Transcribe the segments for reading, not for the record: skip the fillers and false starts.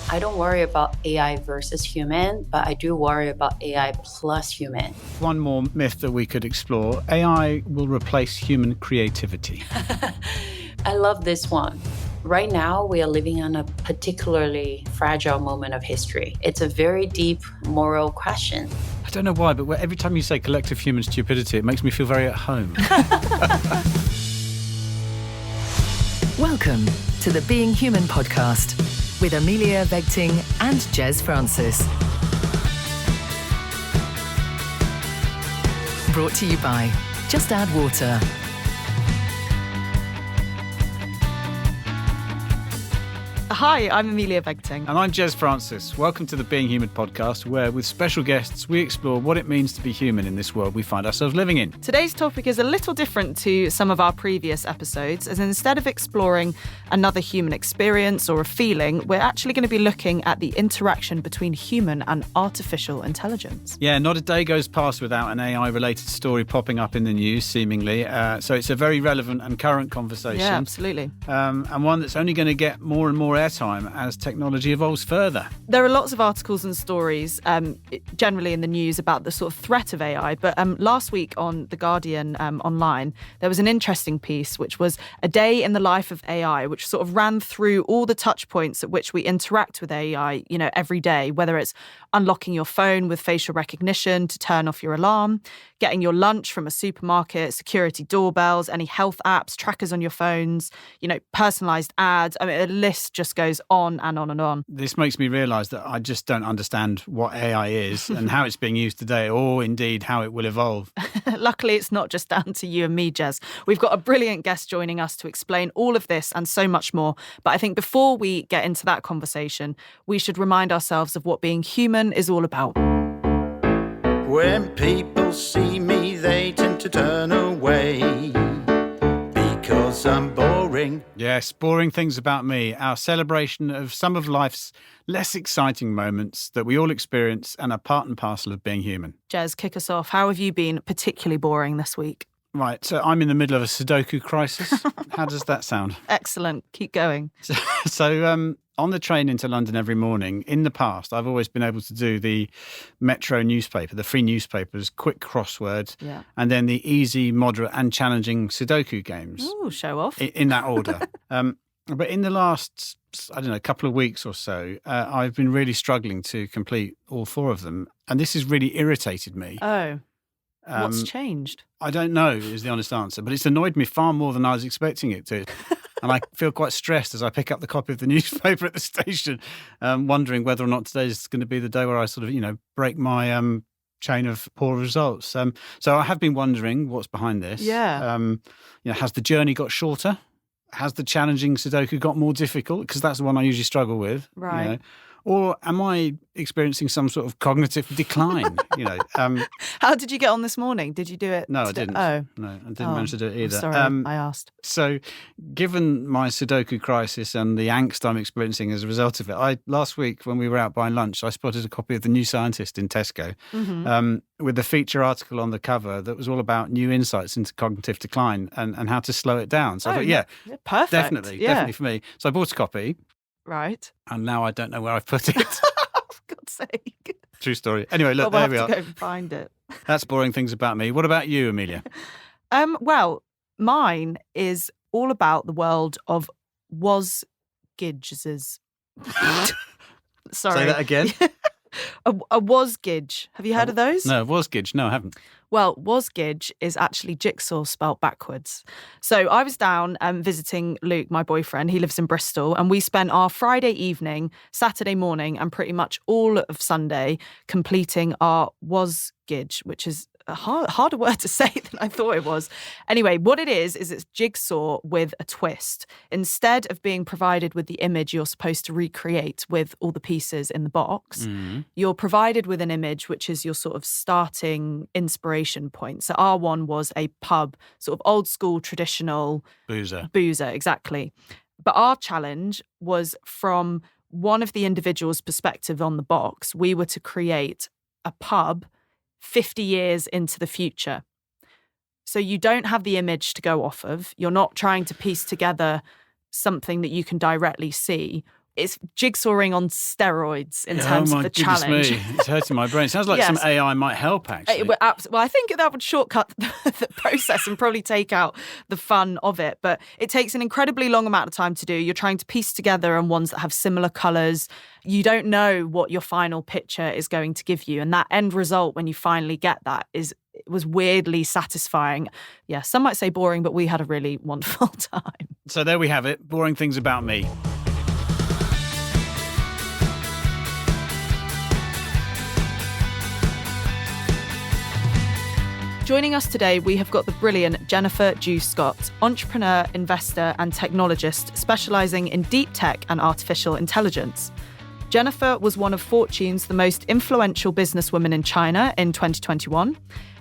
I don't worry about AI versus human, but I do worry about AI plus human. One more myth that we could explore. AI will replace human creativity. I love this one. Right now, we are living in a particularly fragile moment of history. It's a very deep moral question. I don't know why, but every time you say collective human stupidity, it makes me feel very at home. Welcome to the Being Human podcast with Amelia and Jez Francis. Brought to you by Just Add Water. Hi, I'm Amelia Begting. And I'm Jez Francis. Welcome to the Being Human podcast, where with special guests, we explore what it means to be human in this world we find ourselves living in. Today's topic is a little different to some of our previous episodes, as instead of exploring another human experience or a feeling, we're actually going to be looking at the interaction between human and artificial intelligence. Yeah, not a day goes past without an AI-related story popping up in the news, seemingly. So it's a very relevant and current conversation. Yeah, absolutely. And one that's only going to get more and more airtime as technology evolves further. There are lots of articles and stories generally in the news about the sort of threat of AI, but last week on The Guardian online, there was an interesting piece which was a day in the life of AI, which sort of ran through all the touch points at which we interact with AI, every day, whether it's unlocking your phone with facial recognition to turn off your alarm, getting your lunch from a supermarket, security doorbells, any health apps, trackers on your phones, personalised ads. I mean, the list just goes on and on and on. This makes me realise that I just don't understand what AI is and how it's being used today, or indeed how it will evolve. Luckily, it's not just down to you and me, Jez. We've got a brilliant guest joining us to explain all of this and so much more. But I think before we get into that conversation, we should remind ourselves of what being human is all about. When people see me, they tend to turn away because I'm boring. Yes, boring things about me, our celebration of some of life's less exciting moments that we all experience and are part and parcel of being human. Jez, kick us off. How have you been particularly boring this week? Right, so I'm in the middle of a sudoku crisis. How does that sound? Excellent. Keep going. So on the train into London every morning, in the past, I've always been able to do the Metro newspaper, the free newspapers, quick crossword, and then the easy, moderate and challenging sudoku games. Ooh, show off. In that order. But in the last, couple of weeks or so, I've been really struggling to complete all four of them. And this has really irritated me. Oh. What's changed? I don't know is the honest answer, but it's annoyed me far more than I was expecting it to. And I feel quite stressed as I pick up the copy of the newspaper at the station, wondering whether or not today is going to be the day where I sort of, break my chain of poor results. So I have been wondering what's behind this. Yeah. Has the journey got shorter? Has the challenging Sudoku got more difficult? Because that's the one I usually struggle with. Right. Or am I experiencing some sort of cognitive decline? How did you get on this morning? Did you do it? No, I didn't. Oh. No, I didn't manage to do it either. Sorry, I asked. So given my Sudoku crisis and the angst I'm experiencing as a result of it, last week when we were out buying lunch, I spotted a copy of The New Scientist in Tesco with a feature article on the cover that was all about new insights into cognitive decline and how to slow it down. So I thought, perfect. Definitely for me. So I bought a copy. Right. And now I don't know where I've put it. For God's sake. True story. Anyway, look, we'll there we have are. to go and find it. That's boring things about me. What about you, Amelia? Well, mine is all about the world of was-gidges. Sorry. Say that again. A was-gidge. Have you heard of those? No, was-gidge. No, I haven't. Well, was-gidge is actually jigsaw spelt backwards. So I was down visiting Luke, my boyfriend. He lives in Bristol. And we spent our Friday evening, Saturday morning, and pretty much all of Sunday completing our was-gidge, which is a harder word to say than I thought it was. Anyway, what it is it's jigsaw with a twist. Instead of being provided with the image you're supposed to recreate with all the pieces in the box, you're provided with an image which is your sort of starting inspiration point. So our one was a pub, sort of old school, traditional Boozer, exactly. But our challenge was from one of the individual's perspective on the box. We were to create a pub 50 years into the future. So you don't have the image to go off of. You're not trying to piece together something that you can directly see. It's jigsawing on steroids in Oh terms my of the goodness challenge. me, it's hurting my brain. Sounds like Yes. some AI might help, actually. Well, I think that would shortcut the process and probably take out the fun of it. But it takes an incredibly long amount of time to do. You're trying to piece together on ones that have similar colours. You don't know what your final picture is going to give you. And that end result, when you finally get that, it was weirdly satisfying. Yeah, some might say boring, but we had a really wonderful time. So there we have it, boring things about me. Joining us today, we have got the brilliant Jennifer Zhu Scott, entrepreneur, investor, and technologist specialising in deep tech and artificial intelligence. Jennifer was one of Fortune's the most influential businesswomen in China in 2021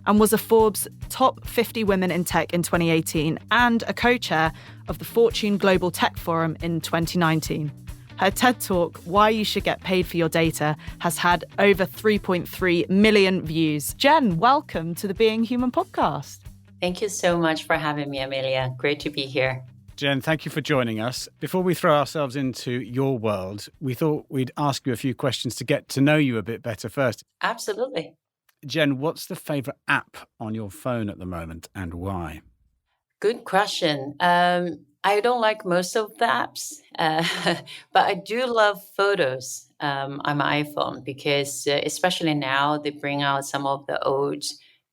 and was a Forbes top 50 women in tech in 2018 and a co-chair of the Fortune Global Tech Forum in 2019. Her TED Talk, Why You Should Get Paid for Your Data, has had over 3.3 million views. Jen, welcome to the Being Human podcast. Thank you so much for having me, Amelia. Great to be here. Jen, thank you for joining us. Before we throw ourselves into your world, we thought we'd ask you a few questions to get to know you a bit better first. Absolutely. Jen, what's the favourite app on your phone at the moment and why? Good question. I don't like most of the apps, but I do love photos on my iPhone because especially now they bring out some of the old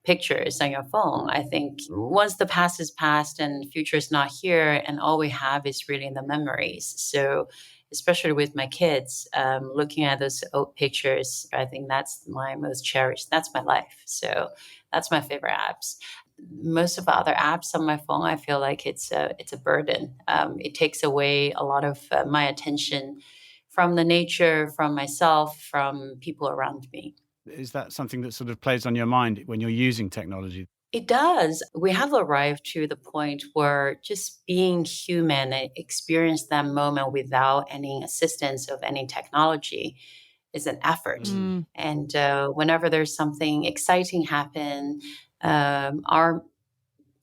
pictures on your phone. I think once the past is past and future is not here and all we have is really the memories. So especially with my kids, looking at those old pictures, I think that's my most cherished. That's my life. So that's my favorite apps. Most of the other apps on my phone, I feel like it's a burden. It takes away a lot of my attention from the nature, from myself, from people around me. Is that something that sort of plays on your mind when you're using technology? It does. We have arrived to the point where just being human and experience that moment without any assistance of any technology is an effort. And whenever there's something exciting happen, our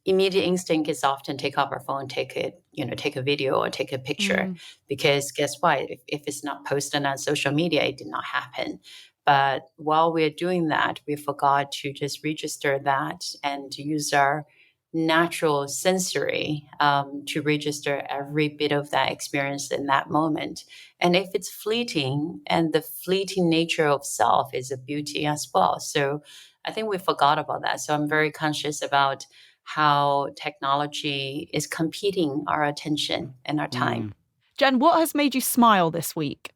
immediate instinct is often take up our phone, take a video or take a picture, because guess what? If it's not posted on social media, it did not happen. But while we're doing that, we forgot to just register that and to use our natural sensory to register every bit of that experience in that moment. And if it's fleeting, and the fleeting nature of self is a beauty as well. So I think we forgot about that. So I'm very conscious about how technology is competing our attention and our time. Jen, what has made you smile this week?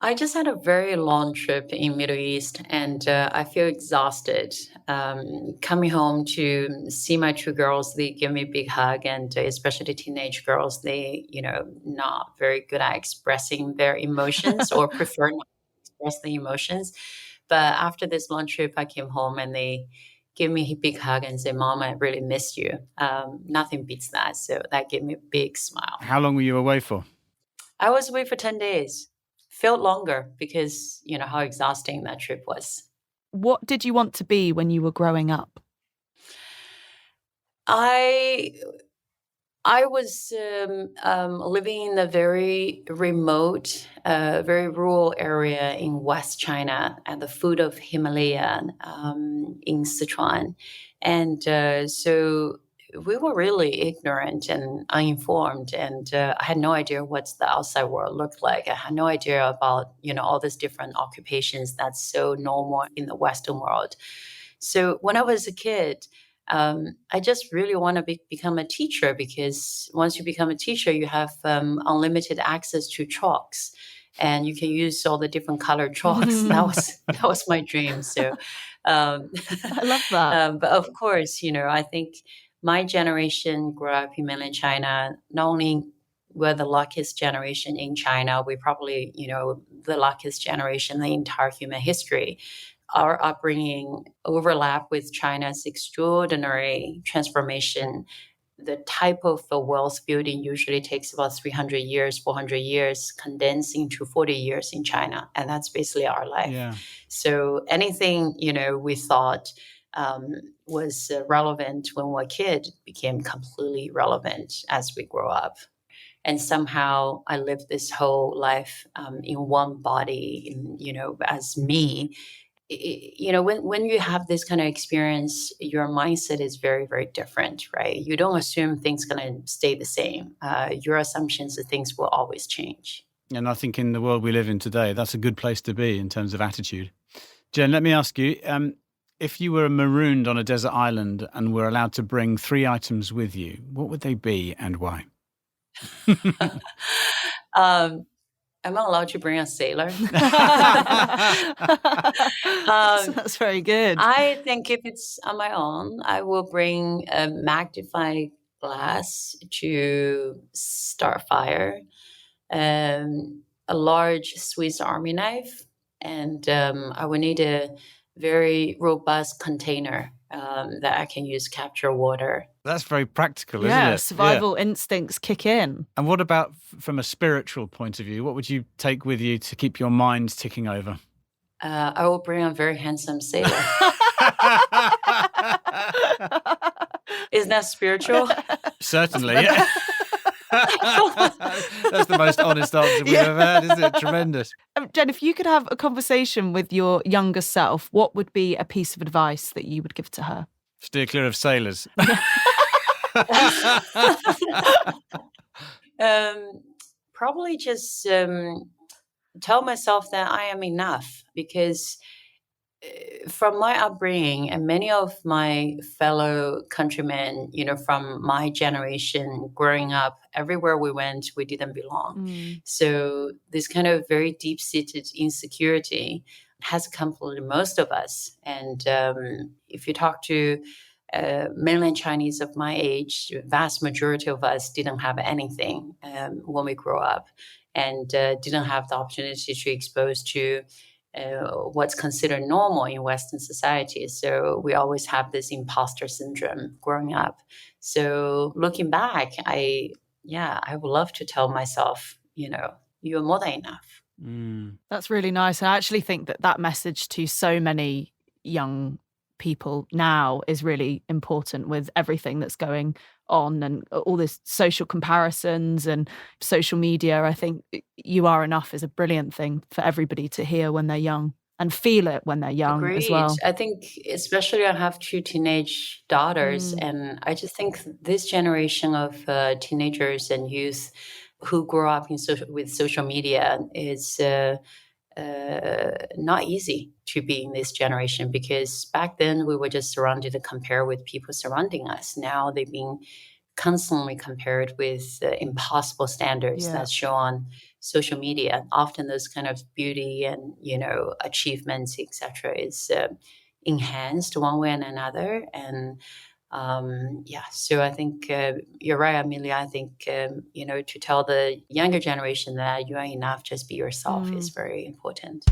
I just had a very long trip in Middle East, and I feel exhausted. Coming home to see my two girls, they give me a big hug, and especially teenage girls, they, not very good at expressing their emotions or prefer not to express the emotions. But after this long trip, I came home and they give me a big hug and say, "Mom, I really missed you." Nothing beats that. So that gave me a big smile. How long were you away for? I was away for 10 days. Felt longer because, how exhausting that trip was. What did you want to be when you were growing up? I was living in a very remote, very rural area in West China at the foot of Himalaya in Sichuan. And so we were really ignorant and uninformed, and I had no idea what the outside world looked like. I had no idea about, all these different occupations that's so normal in the Western world. So when I was a kid, I just really want to become a teacher, because once you become a teacher, you have unlimited access to chalks, and you can use all the different colored chalks. That was my dream. So I love that. but of course, I think my generation grew up in mainland China. Not only we're the luckiest generation in China, we probably, the luckiest generation in the entire human history. Our upbringing overlap with China's extraordinary transformation. The type of wealth building usually takes about 300 years, 400 years, condensed into 40 years in China. And that's basically our life. Yeah. So anything, we thought was relevant when we were a kid became completely relevant as we grow up. And somehow I lived this whole life in one body, as me. When you have this kind of experience, your mindset is very, very different, right? You don't assume things going to stay the same. Your assumptions that things will always change. And I think in the world we live in today, that's a good place to be in terms of attitude. Jen, let me ask you, if you were marooned on a desert island and were allowed to bring 3 items with you, what would they be and why? Am I allowed to bring a sailor? That's very good. I think if it's on my own, I will bring a magnifying glass to start fire, a large Swiss Army knife, and I will need a very robust container that I can use to capture water. That's very practical, isn't Yeah, it? survival instincts kick in. And what about from a spiritual point of view? What would you take with you to keep your mind ticking over? I will bring a very handsome sailor. Isn't that spiritual? Certainly, yeah. That's the most honest answer we've ever had, isn't it? Tremendous. Jen, if you could have a conversation with your younger self, what would be a piece of advice that you would give to her? Steer clear of sailors. Probably just tell myself that I am enough, because from my upbringing and many of my fellow countrymen, from my generation growing up, everywhere we went, we didn't belong. So this kind of very deep-seated insecurity has accompanied most of us. And if you talk to mainland Chinese of my age, the vast majority of us didn't have anything when we grew up, and didn't have the opportunity to expose to what's considered normal in Western society. So we always have this imposter syndrome growing up. So looking back, I would love to tell myself, you're more than enough. That's really nice. And I actually think that message to so many young people now is really important with everything that's going on and all this social comparisons and social media. I think you are enough is a brilliant thing for everybody to hear when they're young and feel it when they're young. Agreed. As well. I think especially I have 2 teenage daughters, and I just think this generation of teenagers and youth who grow up with social media is not easy to be in this generation, because back then we were just surrounded to compare with people surrounding us. Now they've been constantly compared with impossible standards that show on social media. Often those kind of beauty and achievements, etc., is enhanced one way and another. And so I think you're right, Amelia. I think to tell the younger generation that you are enough, just be yourself, is very important.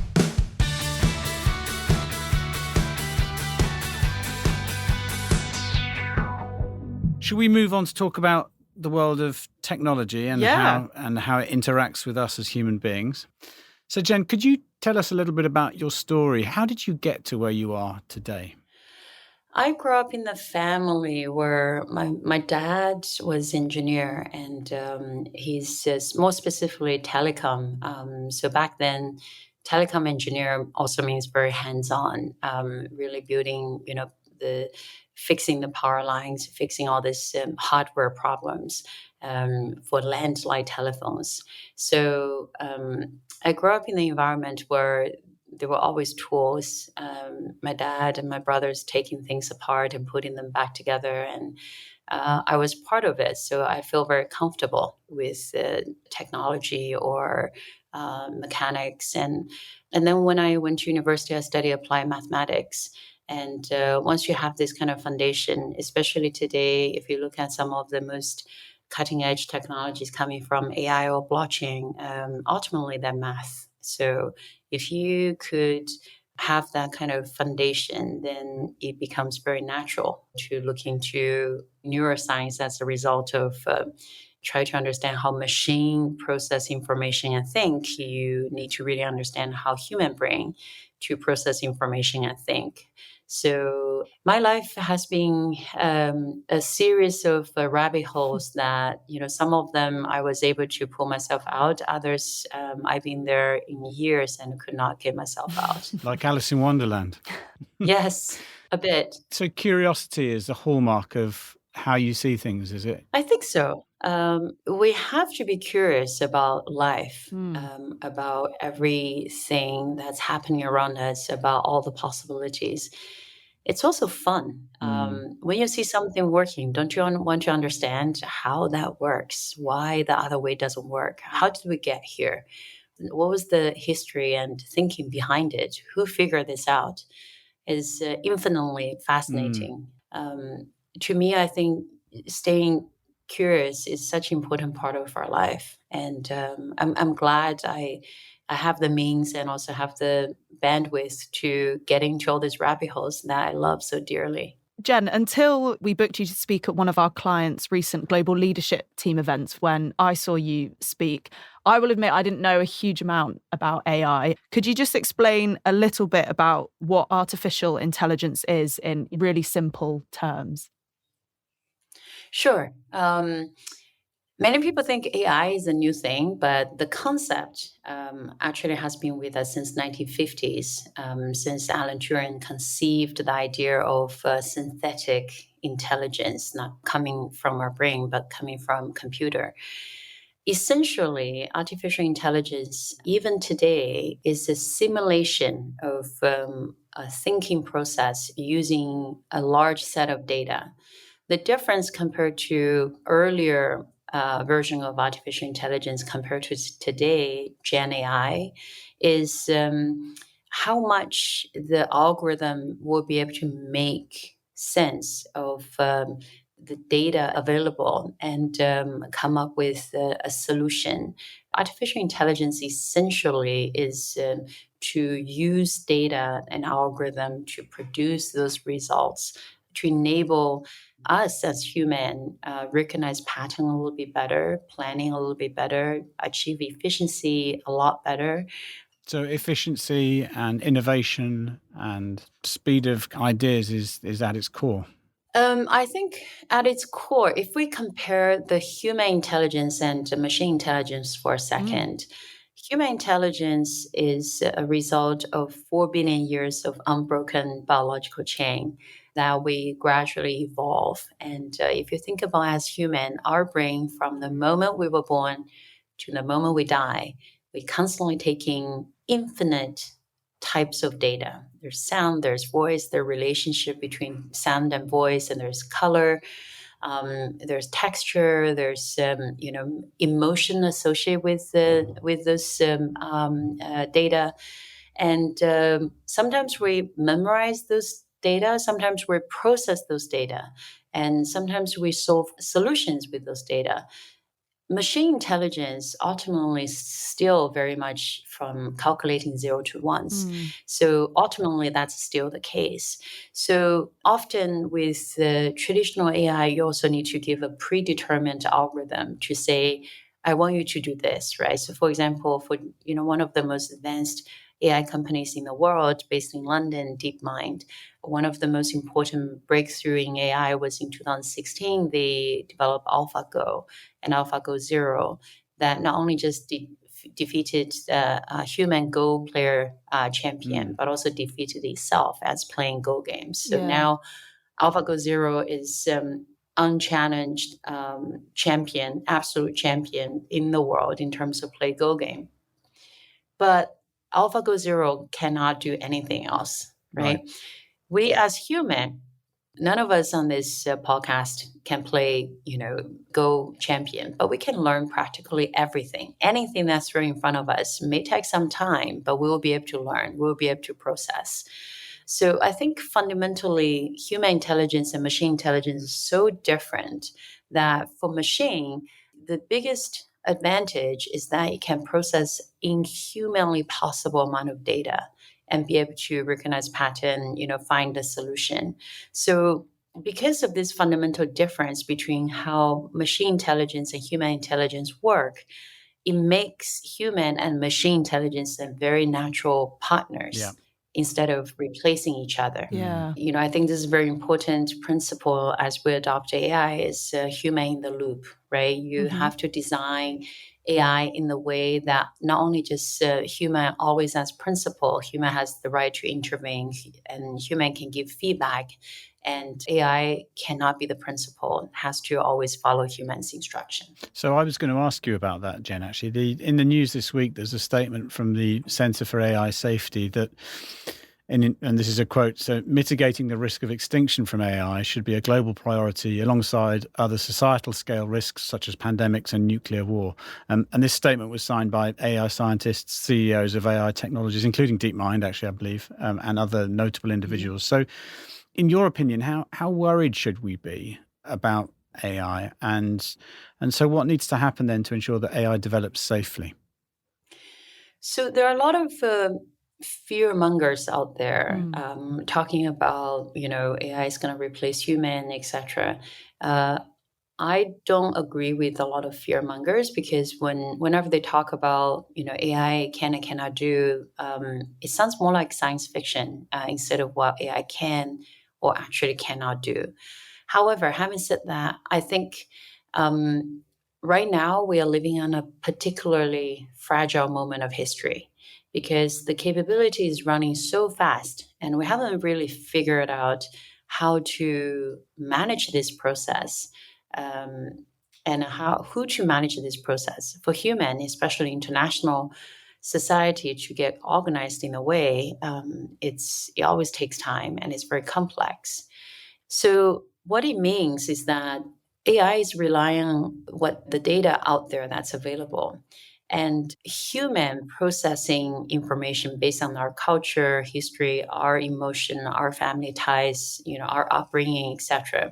Should we move on to talk about the world of technology and how it interacts with us as human beings? So, Jen, could you tell us a little bit about your story? How did you get to where you are today? I grew up in a family where my dad was engineer, and he's more specifically telecom. So back then, telecom engineer also means very hands-on, really building, fixing the power lines, fixing all this hardware problems for landline telephones. So I grew up in the environment where there were always tools. My dad and my brothers taking things apart and putting them back together, and I was part of it. So I feel very comfortable with technology or mechanics. And then when I went to university, I studied applied mathematics. And once you have this kind of foundation, especially today, if you look at some of the most cutting edge technologies coming from AI or blockchain, ultimately they're math. So if you could have that kind of foundation, then it becomes very natural to look into neuroscience as a result of try to understand how machine process information and think, you need to really understand how human brain to process information and think. So my life has been a series of rabbit holes that, some of them I was able to pull myself out. Others, I've been there in years and could not get myself out. Like Alice in Wonderland. Yes, a bit. So curiosity is the hallmark of how you see things, is it? I think so. We have to be curious about life, about everything that's happening around us, about all the possibilities. It's also fun. When you see something working, don't you want to understand how that works, why the other way doesn't work? How did we get here? What was the history and thinking behind it? Who figured this out? Is infinitely fascinating. To me, I think staying curious is such an important part of our life. And I'm glad I have the means and also have the bandwidth to get into all these rabbit holes that I love so dearly. Jen, until we booked you to speak at one of our clients' recent global leadership team events, when I saw you speak, I will admit I didn't know a huge amount about AI. Could you just explain a little bit about what artificial intelligence is in really simple terms? Sure. Many people think AI is a new thing, but the concept actually has been with us since 1950s, since Alan Turing conceived the idea of synthetic intelligence, not coming from our brain, but coming from computer. Essentially, artificial intelligence, even today, is a simulation of a thinking process using a large set of data. The difference compared to earlier version of artificial intelligence compared to today, Gen AI, is how much the algorithm will be able to make sense of the data available and come up with a solution. Artificial intelligence essentially is to use data and algorithm to produce those results, to enable us as human recognize pattern a little bit better, planning a little bit better, achieve efficiency a lot better. So efficiency and innovation and speed of ideas is at its core. I think at its core, if we compare the human intelligence and the machine intelligence for a second, human intelligence is a result of 4 billion years of unbroken biological chain that we gradually evolve. And if you think about as human, our brain, from the moment we were born to the moment we die, we constantly taking infinite types of data. There's sound, there's voice, there's relationship between sound and voice, and there's color, there's texture, there's emotion associated with this data, and sometimes we memorize those data, sometimes we process those data, and sometimes we solve solutions with those data. Machine intelligence ultimately is still very much from calculating 0 to 1s. So ultimately, that's still the case. So often with traditional AI, you also need to give a predetermined algorithm to say, I want you to do this, right? So for example, for one of the most advanced AI companies in the world based in London, DeepMind, one of the most important breakthrough in AI was in 2016, they developed AlphaGo and AlphaGo Zero that not only just defeated a human Go player champion, but also defeated itself as playing Go games. So now AlphaGo Zero is unchallenged champion, absolute champion in the world in terms of play Go game. But AlphaGo Zero cannot do anything else, right? We as human, none of us on this podcast can play, Go champion, but we can learn practically everything. Anything that's thrown in front of us may take some time, but we will be able to learn. We'll be able to process. So I think fundamentally, human intelligence and machine intelligence is so different that for machine, the biggest advantage is that it can process inhumanly possible amount of data and be able to recognize pattern, find a solution. So because of this fundamental difference between how machine intelligence and human intelligence work, it makes human and machine intelligence a very natural partners. Yeah. Instead of replacing each other. Yeah. I think this is a very important principle as we adopt AI is human in the loop, right? You have to design AI in the way that not only just human always as principle, human has the right to intervene and human can give feedback, and AI cannot be the principle, it has to always follow human's instruction. So I was going to ask you about that, Jen, actually. In the news this week, there's a statement from the Centre for AI Safety that, and this is a quote, so mitigating the risk of extinction from AI should be a global priority alongside other societal scale risks such as pandemics and nuclear war. And this statement was signed by AI scientists, CEOs of AI technologies, including DeepMind, actually, I believe, and other notable individuals. So in your opinion, how worried should we be about AI? And so what needs to happen then to ensure that AI develops safely? So there are a lot of fear mongers out there talking about, AI is going to replace human, etc. I don't agree with a lot of fear mongers because whenever they talk about, AI can and cannot do, it sounds more like science fiction instead of what AI can or actually cannot do. However, having said that, I think right now we are living on a particularly fragile moment of history because the capability is running so fast and we haven't really figured out how to manage this process and who to manage this process. For human, especially international society, to get organized in a way, it always takes time and it's very complex. So what it means is that AI is relying on what the data out there that's available. And human processing information based on our culture, history, our emotion, our family ties, our upbringing, etc.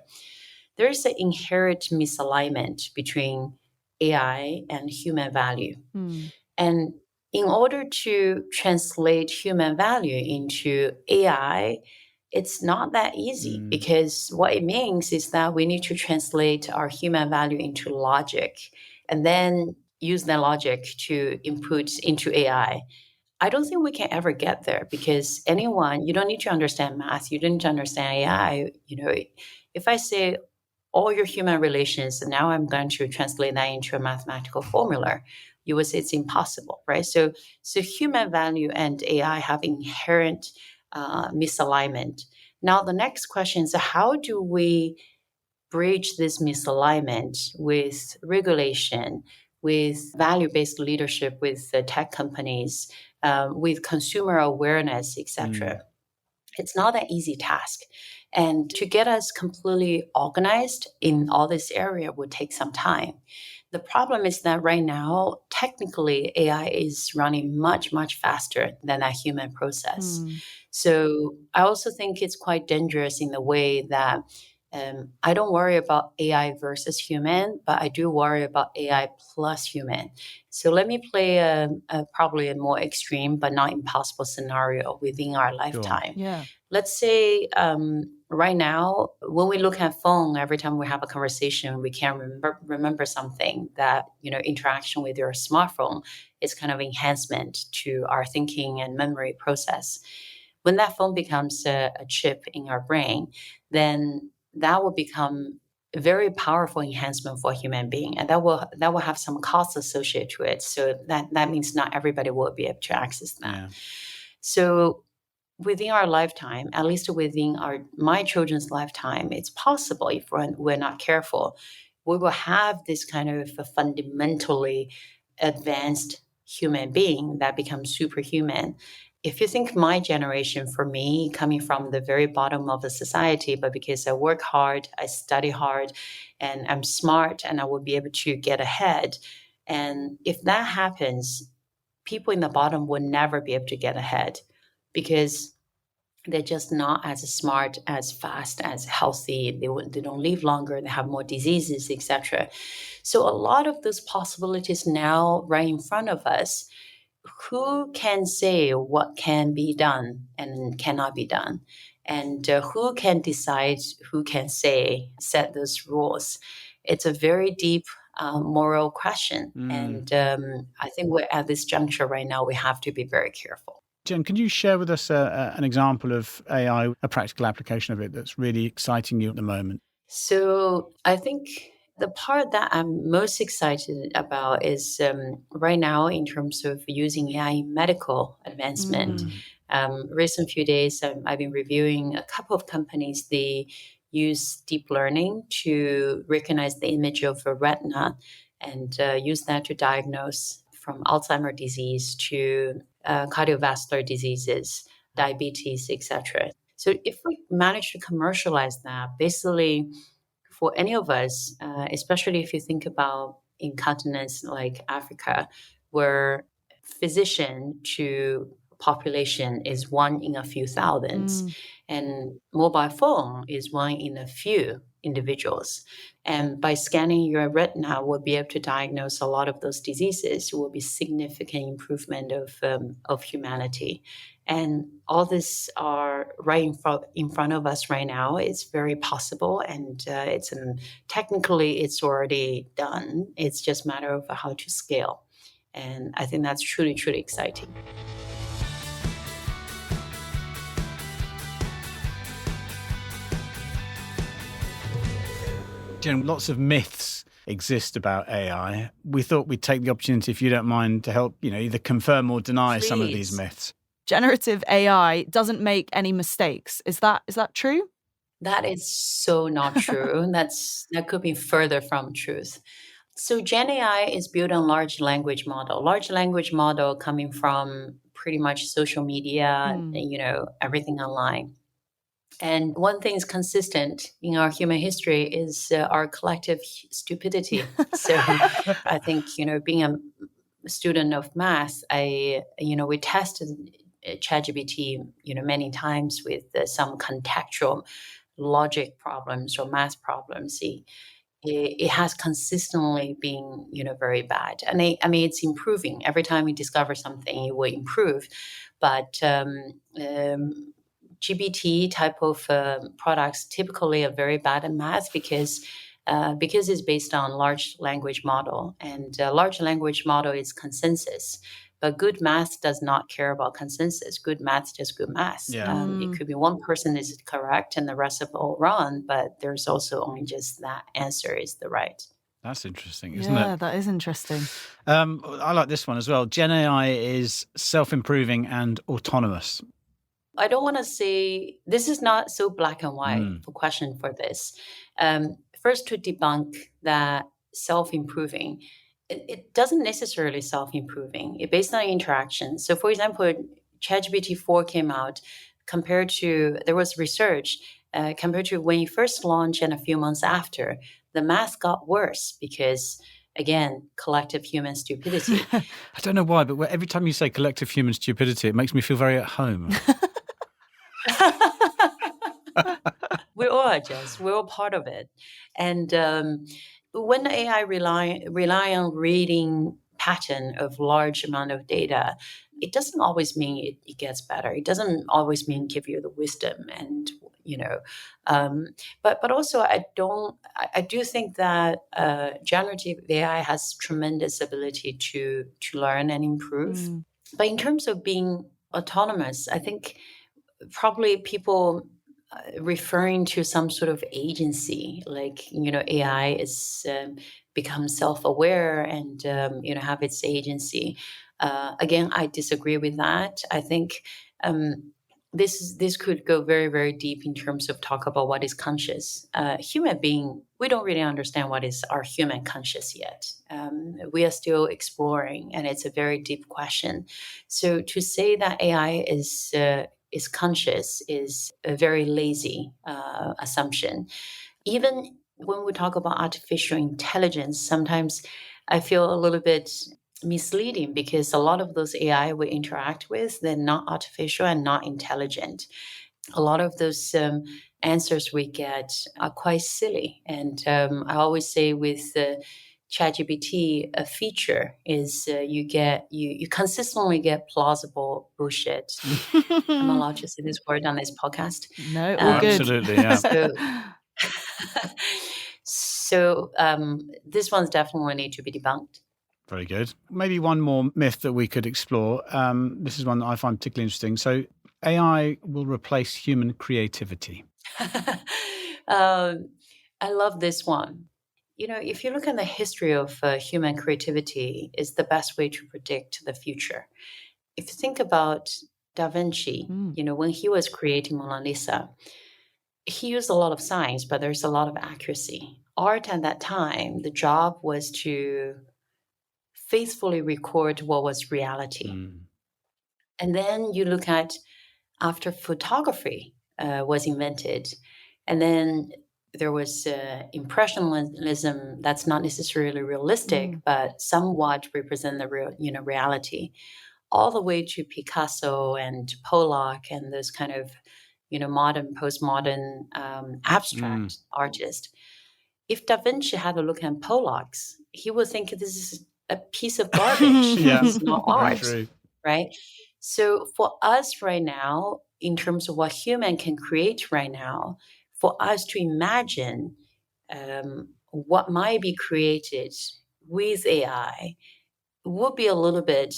There is an inherent misalignment between AI and human value. And in order to translate human value into AI, it's not that easy because what it means is that we need to translate our human value into logic and then use that logic to input into AI. I don't think we can ever get there because you don't need to understand math, you don't need to understand AI. If I say all your human relations, and now I'm going to translate that into a mathematical formula, you would say it's impossible, right? So human value and AI have inherent misalignment. Now, the next question is how do we bridge this misalignment with regulation, with value-based leadership, with tech companies, with consumer awareness, etc.? It's not an easy task. And to get us completely organized in all this area would take some time. The problem is that right now, technically, AI is running much, much faster than that human process. So I also think it's quite dangerous in the way that I don't worry about AI versus human, but I do worry about AI plus human. So let me play probably a more extreme but not impossible scenario within our lifetime. Yeah. Let's say right now, when we look at phone, every time we have a conversation, we can remember something that, interaction with your smartphone is kind of enhancement to our thinking and memory process. When that phone becomes a chip in our brain, then that will become a very powerful enhancement for a human being, and that will have some costs associated to it. So that means not everybody will be able to access that. Yeah. So within our lifetime, at least within my children's lifetime, it's possible if we're not careful, we will have this kind of a fundamentally advanced human being that becomes superhuman. If you think my generation, for me, coming from the very bottom of the society, but because I work hard, I study hard, and I'm smart, and I will be able to get ahead. And if that happens, people in the bottom will never be able to get ahead because they're just not as smart, as fast, as healthy. They don't live longer. They have more diseases, etc. So a lot of those possibilities now right in front of us, who can say what can be done and cannot be done? And who can decide, who can set those rules? It's a very deep moral question. And I think we're at this juncture right now, we have to be very careful. Jen, can you share with us an example of AI, a practical application of it that's really exciting you at the moment? So I think the part that I'm most excited about is right now in terms of using AI in medical advancement. Recent few days, I've been reviewing a couple of companies. They use deep learning to recognize the image of a retina and use that to diagnose from Alzheimer's disease to cardiovascular diseases, diabetes, etc. So if we manage to commercialize that, basically for any of us, especially if you think about in continents like Africa, where physician to population is one in a few thousands, and mobile phone is one in a few individuals. And by scanning your retina, we'll be able to diagnose a lot of those diseases. It will be significant improvement of humanity. And all this are right in front of us right now. It's very possible, and technically it's already done. It's just a matter of how to scale. And I think that's truly, truly exciting. Jen, lots of myths exist about AI. We thought we'd take the opportunity, if you don't mind, to help, either confirm or deny some of these myths. Generative AI doesn't make any mistakes. Is that true? That is so not true. That could be further from truth. So Gen AI is built on large language model. Large language model coming from pretty much social media, everything online. And one thing is consistent in our human history is our collective stupidity. So I think, being a student of math, we tested ChatGPT, many times with some contextual logic problems or math problems. It has consistently been, very bad. And it's improving. Every time we discover something, it will improve. But GPT type of products typically are very bad at math because it's based on large language model, and large language model is consensus. But good math does not care about consensus. Good math is just good math. Yeah. It could be one person is correct and the rest of all wrong, but there's also only just that answer is the right. That's interesting, isn't it? Yeah, that is interesting. I like this one as well. Gen AI is self-improving and autonomous. I don't want to say this is not so black and white for question for this. First, to debunk that self-improving, it doesn't necessarily self-improving. It's based on interaction. So, for example, ChatGPT 4 came out there was research compared to when you first launched and a few months after, the math got worse because, again, collective human stupidity. I don't know why, but every time you say collective human stupidity, it makes me feel very at home. We all are, Jess. We're all part of it. And when the AI rely on reading pattern of large amount of data, it doesn't always mean it gets better. It doesn't always mean give you the wisdom and but also I do think that generative AI has tremendous ability to learn and improve. But in terms of being autonomous, I think probably people referring to some sort of agency, like AI is become self-aware and have its agency. Again, I disagree with that. I think this could go very, very deep in terms of talk about what is conscious. Human being, we don't really understand what is our human conscious yet. We are still exploring, and it's a very deep question. So to say that AI is conscious is a very lazy assumption. Even when we talk about artificial intelligence, sometimes I feel a little bit misleading because a lot of those AI we interact with, they're not artificial and not intelligent. A lot of those answers we get are quite silly. And I always say with ChatGPT a feature is you consistently get plausible bullshit. I'm allowed to say this word on this podcast. No, all good. Absolutely, yeah. So this one's definitely need to be debunked. Very good. Maybe one more myth that we could explore. This is one that I find particularly interesting. So AI will replace human creativity. I love this one. If you look at the history of human creativity, is the best way to predict the future. If you think about Da Vinci, when he was creating Mona Lisa, he used a lot of science, but there's a lot of accuracy. Art at that time, the job was to faithfully record what was reality. And then you look at after photography was invented, and then there was impressionism that's not necessarily realistic, but somewhat represent the real, reality, all the way to Picasso and Pollock and those kind of, modern, postmodern abstract artists. If Da Vinci had a look at Pollock's, he would think this is a piece of garbage. It's not art, right? So for us right now, in terms of what human can create right now, for us to imagine what might be created with AI would be a little bit,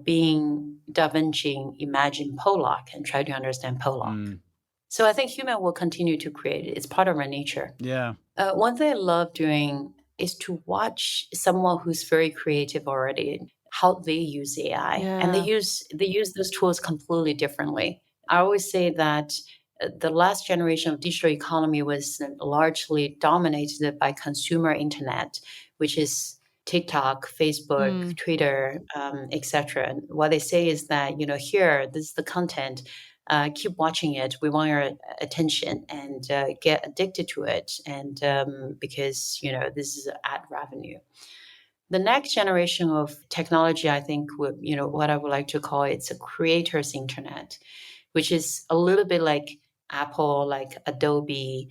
being Da Vinci, imagine Pollock and try to understand Pollock. So I think human will continue to create it. It's part of our nature. Yeah. One thing I love doing is to watch someone who's very creative already, how they use AI. And they use those tools completely differently. I always say that the last generation of digital economy was largely dominated by consumer internet, which is TikTok, Facebook, Twitter, etc. And what they say is that, here, this is the content. Keep watching it. We want your attention and get addicted to it. And because, this is ad revenue. The next generation of technology, I think, what I would like to call it's a creator's internet, which is a little bit like Apple, like Adobe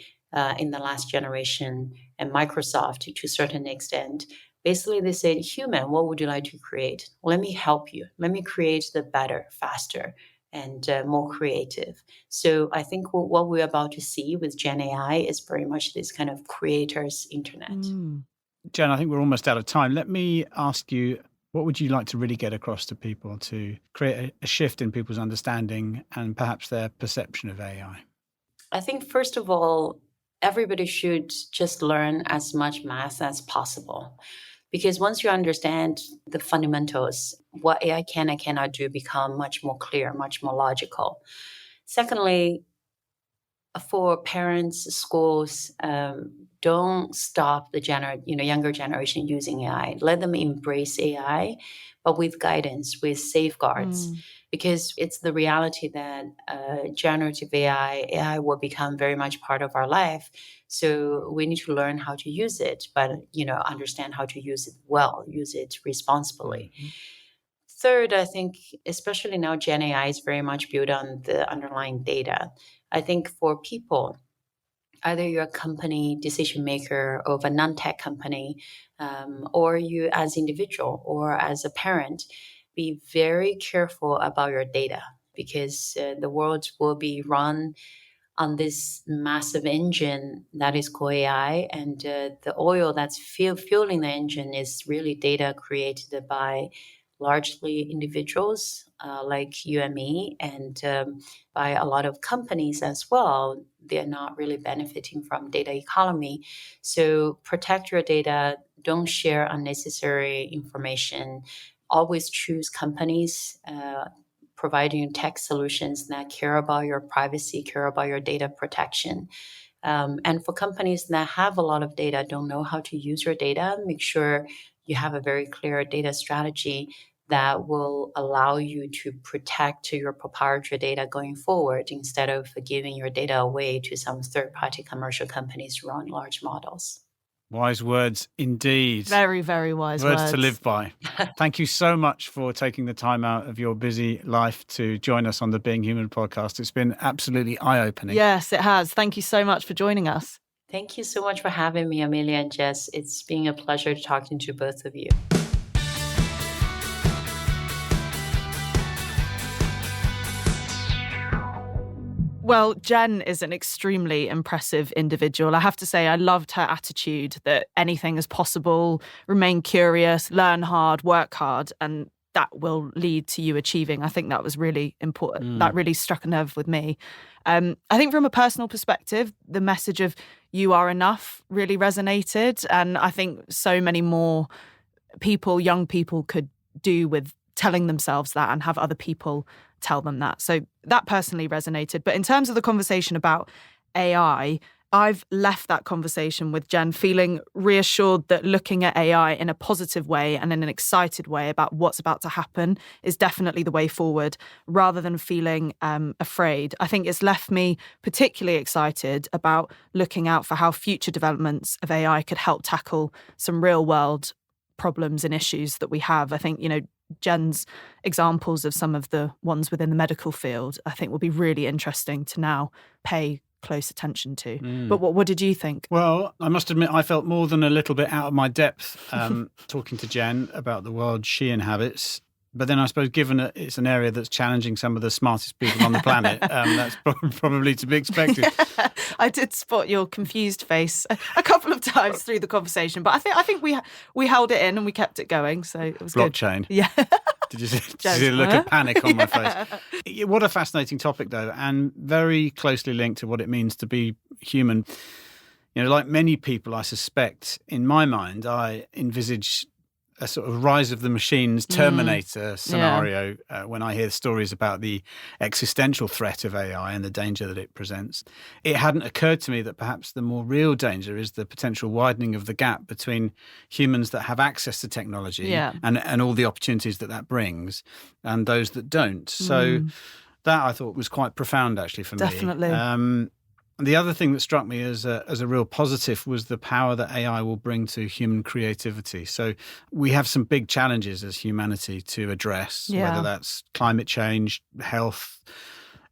in the last generation, and Microsoft to a certain extent. Basically, they said, human, what would you like to create? Let me help you. Let me create the better, faster, and more creative. So I think what we're about to see with Gen AI is very much this kind of creator's internet. Jen, I think we're almost out of time. Let me ask you, what would you like to really get across to people to create a shift in people's understanding and perhaps their perception of AI? I think, first of all, everybody should just learn as much math as possible. Because once you understand the fundamentals, what AI can and cannot do become much more clear, much more logical. Secondly, for parents, schools, don't stop the younger generation using AI. Let them embrace AI, but with guidance, with safeguards, because it's the reality that generative AI will become very much part of our life. So we need to learn how to use it, but understand how to use it well, use it responsibly. Third, I think, especially now, Gen AI is very much built on the underlying data. I think for people, either you're a company decision maker of a non-tech company, or you as individual or as a parent, be very careful about your data, because the world will be run on this massive engine that is called AI, and the oil that's fueling the engine is really data created by largely individuals like you and me, and by a lot of companies as well. They're not really benefiting from data economy. So protect your data. Don't share unnecessary information. Always choose companies providing tech solutions that care about your privacy, care about your data protection. And for companies that have a lot of data, don't know how to use your data, make sure you have a very clear data strategy that will allow you to protect your proprietary data going forward, instead of giving your data away to some third-party commercial companies to run large models. Wise words indeed. Very, very wise words. Words to live by. Thank you so much for taking the time out of your busy life to join us on the Being Human podcast. It's been absolutely eye-opening. Yes, it has. Thank you so much for joining us. Thank you so much for having me, Amelia and Jez. It's been a pleasure talking to both of you. Well, Jen is an extremely impressive individual. I have to say, I loved her attitude that anything is possible, remain curious, learn hard, work hard, and that will lead to you achieving. I think that was really important. That really struck a nerve with me. I think from a personal perspective, the message of you are enough really resonated. And I think so many more people, young people, could do with telling themselves that and have other people tell them that. So that personally resonated. But in terms of the conversation about AI, I've left that conversation with Jen feeling reassured that looking at AI in a positive way and in an excited way about what's about to happen is definitely the way forward, rather than feeling afraid. I think it's left me particularly excited about looking out for how future developments of AI could help tackle some real world problems and issues that we have. I think, Jen's examples of some of the ones within the medical field, I think will be really interesting to now pay close attention to. But what did you think? Well, I must admit, I felt more than a little bit out of my depth talking to Jen about the world she inhabits. But then I suppose, given that it's an area that's challenging some of the smartest people on the planet, that's probably to be expected. Yeah, I did spot your confused face a couple of times through the conversation, but I think we held it in and we kept it going, so it was Blockchain. Good. Yeah. Did you see the look of panic on my face? What a fascinating topic, though, and very closely linked to what it means to be human. Like many people, I suspect, in my mind, I envisage a sort of rise of the machines Terminator scenario when I hear stories about the existential threat of AI and the danger that it presents. It hadn't occurred to me that perhaps the more real danger is the potential widening of the gap between humans that have access to technology and all the opportunities that brings and those that don't. So that I thought was quite profound actually for me. Definitely. The other thing that struck me as a real positive was the power that AI will bring to human creativity. So we have some big challenges as humanity to address, whether that's climate change, health,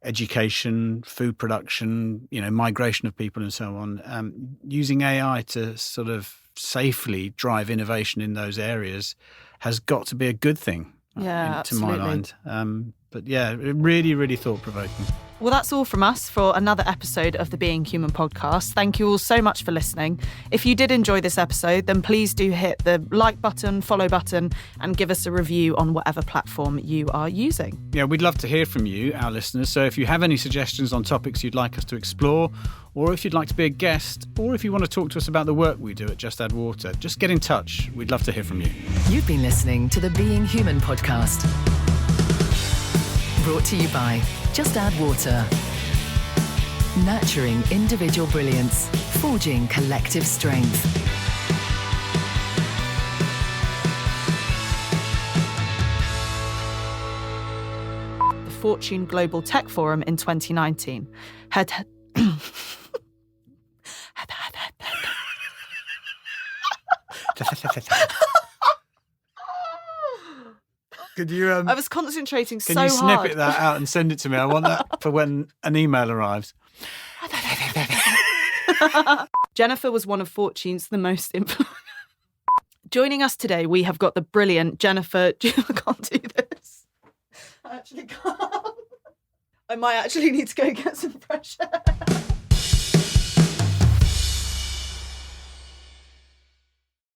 education, food production, migration of people and so on. Using AI to sort of safely drive innovation in those areas has got to be a good thing, to my mind. But yeah, really, really thought-provoking. Well, that's all from us for another episode of the Being Human podcast. Thank you all so much for listening. If you did enjoy this episode, then please do hit the like button, follow button, and give us a review on whatever platform you are using. Yeah, we'd love to hear from you, our listeners. So if you have any suggestions on topics you'd like us to explore, or if you'd like to be a guest, or if you want to talk to us about the work we do at Just Add Water, just get in touch. We'd love to hear from you. You've been listening to the Being Human podcast. Brought to you by Just Add Water. Nurturing individual brilliance, forging collective strength. The Fortune Global Tech Forum in 2019 had... Could you? I was concentrating so hard. Can you hard. snippet that out and send it to me? I want that for when an email arrives. Jennifer was one of Fortune's the most influential. Joining us today, we have got the brilliant Jennifer. I can't do this. I actually can't. I might actually need to go get some fresh air.